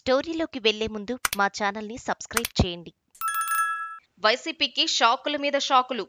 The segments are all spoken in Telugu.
స్టోరీలోకి వెళ్లే ముందు మా ఛానల్ని సబ్స్క్రైబ్ చేయండి. వైసీపీకి షాకుల మీద షాకులు.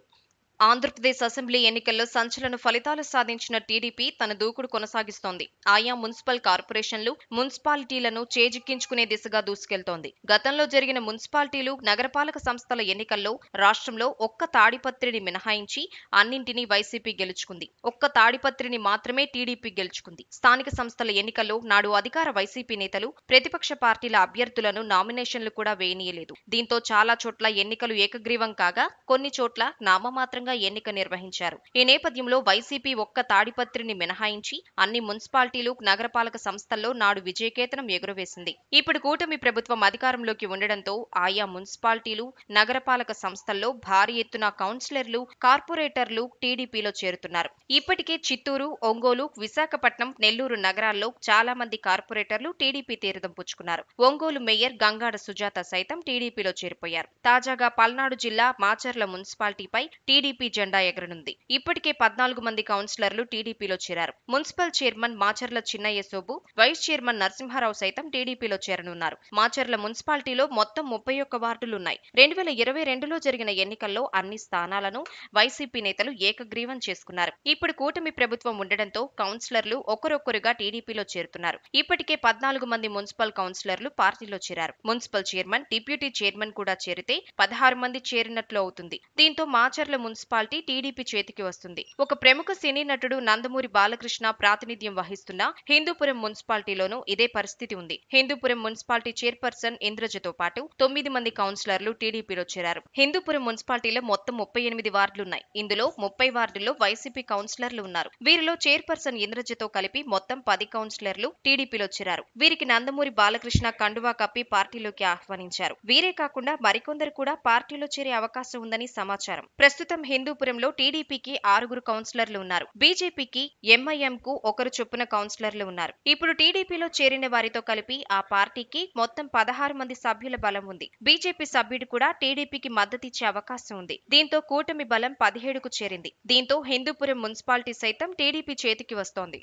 ఆంధ్రప్రదేశ్ అసెంబ్లీ ఎన్నికల్లో సంచలన ఫలితాలు సాధించిన టీడీపీ తన దూకుడు కొనసాగిస్తోంది. ఆయా మున్సిపల్ కార్పొరేషన్లు, మున్సిపాలిటీలను చేజిక్కించుకునే దిశగా దూసుకెళ్తోంది. గతంలో జరిగిన మున్సిపాలిటీలు, నగరపాలక సంస్థల ఎన్నికల్లో రాష్ట్రంలో ఒక్క తాడిపత్రిని మినహాయించి అన్నింటినీ వైసీపీ గెలుచుకుంది. ఒక్క తాడిపత్రిని మాత్రమే టీడీపీ గెలుచుకుంది. స్థానిక సంస్థల ఎన్నికల్లో నాడు అధికార వైసీపీ నేతలు ప్రతిపక్ష పార్టీల అభ్యర్థులను నామినేషన్లు కూడా వేయనీయలేదు. దీంతో చాలా చోట్ల ఎన్నికలు ఏకగ్రీవం కాగా కొన్ని చోట్ల నామమాత్రంగా ఎన్నిక నిర్వహించారు. ఈ నేపథ్యంలో వైసీపీ ఒక్క తాడిపత్రిని మినహాయించి అన్ని మున్సిపాలిటీలు, నగరపాలక సంస్థల్లో నాడు విజయకేతనం ఎగురవేసింది. ఇప్పుడు కూటమి ప్రభుత్వం అధికారంలోకి ఉండడంతో ఆయా మున్సిపాలిటీలు, నగరపాలక సంస్థల్లో భారీ ఎత్తున కౌన్సిలర్లు, కార్పొరేటర్లు టీడీపీలో చేరుతున్నారు. ఇప్పటికే చిత్తూరు, ఒంగోలు, విశాఖపట్నం, నెల్లూరు నగరాల్లో చాలా మంది కార్పొరేటర్లు టీడీపీ తీర్థం పుచ్చుకున్నారు. ఒంగోలు మేయర్ గంగాడ సుజాత సైతం టీడీపీలో చేరిపోయారు. తాజాగా పల్నాడు జిల్లా మాచర్ల మున్సిపాలిటీపై టీడీపీ జెండా ఎగరనుంది. ఇప్పటికే 14 మంది కౌన్సిలర్లు టీడీపీలో చేరారు. మున్సిపల్ చైర్మన్ మాచర్ల చిన్నయ్య సోబు, వైస్ చైర్మన్ నరసింహారావు సైతం టీడీపీలో చేరనున్నారు. మాచర్ల మున్సిపాలిటీలో మొత్తం 31 వార్డులున్నాయి. 2022లో జరిగిన ఎన్నికల్లో అన్ని స్థానాలను వైసీపీ నేతలు ఏకగ్రీవం చేసుకున్నారు. ఇప్పుడు కూటమి ప్రభుత్వం ఉండడంతో కౌన్సిలర్లు ఒకరొక్కరుగా టీడీపీలో చేరుతున్నారు. ఇప్పటికే 14 మంది మున్సిపల్ కౌన్సిలర్లు పార్టీలో చేరారు. మున్సిపల్ చైర్మన్, డిప్యూటీ చైర్మన్ కూడా చేరితే 16 మంది చేరినట్లు అవుతుంది. దీంతో మాచర్ల మున్సిపాలిటీ టీడీపీ చేతికి వస్తుంది. ఒక ప్రముఖ సినీ నటుడు నందమూరి బాలకృష్ణ ప్రాతినిధ్యం వహిస్తున్న హిందూపురం మున్సిపాలిటీలోనూ ఇదే పరిస్థితి ఉంది. హిందూపురం మున్సిపాలిటీ చైర్పర్సన్ ఇంద్రజతో పాటు 9 మంది కౌన్సిలర్లు టీడీపీలో చేరారు. హిందూపురం మున్సిపాలిటీలో మొత్తం 38 వార్డులున్నాయి. ఇందులో 30 వార్డుల్లో వైసీపీ కౌన్సిలర్లు ఉన్నారు. వీరిలో చైర్పర్సన్ ఇంద్రజతో కలిపి మొత్తం 10 కౌన్సిలర్లు టీడీపీలో చేరారు. వీరికి నందమూరి బాలకృష్ణ కండువా కప్పి పార్టీలోకి ఆహ్వానించారు. వీరే కాకుండా మరికొందరు కూడా పార్టీలో చేరే అవకాశం ఉందని సమాచారం. ప్రస్తుతం హిందూపురంలో టీడీపీకి 6 కౌన్సిలర్లు ఉన్నారు. బీజేపీకి, ఎంఐఎంకు ఒకరు చొప్పున కౌన్సిలర్లు ఉన్నారు. ఇప్పుడు టీడీపీలో చేరిన వారితో కలిపి ఆ పార్టీకి మొత్తం 16 మంది సభ్యుల బలం ఉంది. బీజేపీ సభ్యుడు కూడా టీడీపీకి మద్దతిచ్చే అవకాశం ఉంది. దీంతో కూటమి బలం 17కు చేరింది. దీంతో హిందూపురం మున్సిపాలిటీ సైతం టీడీపీ చేతికి వస్తోంది.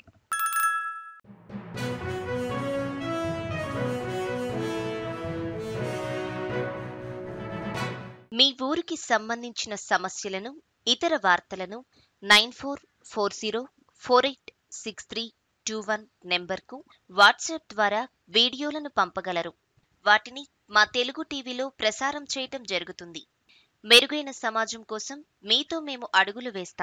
మీ ఊరికి సంబంధించిన సమస్యలను, ఇతర వార్తలను 9440486321 నెంబర్కు వాట్సాప్ ద్వారా వీడియోలను పంపగలరు. వాటిని మా తెలుగు టీవీలో ప్రసారం చేయటం జరుగుతుంది. మెరుగైన సమాజం కోసం మీతో మేము అడుగులు వేస్తాం.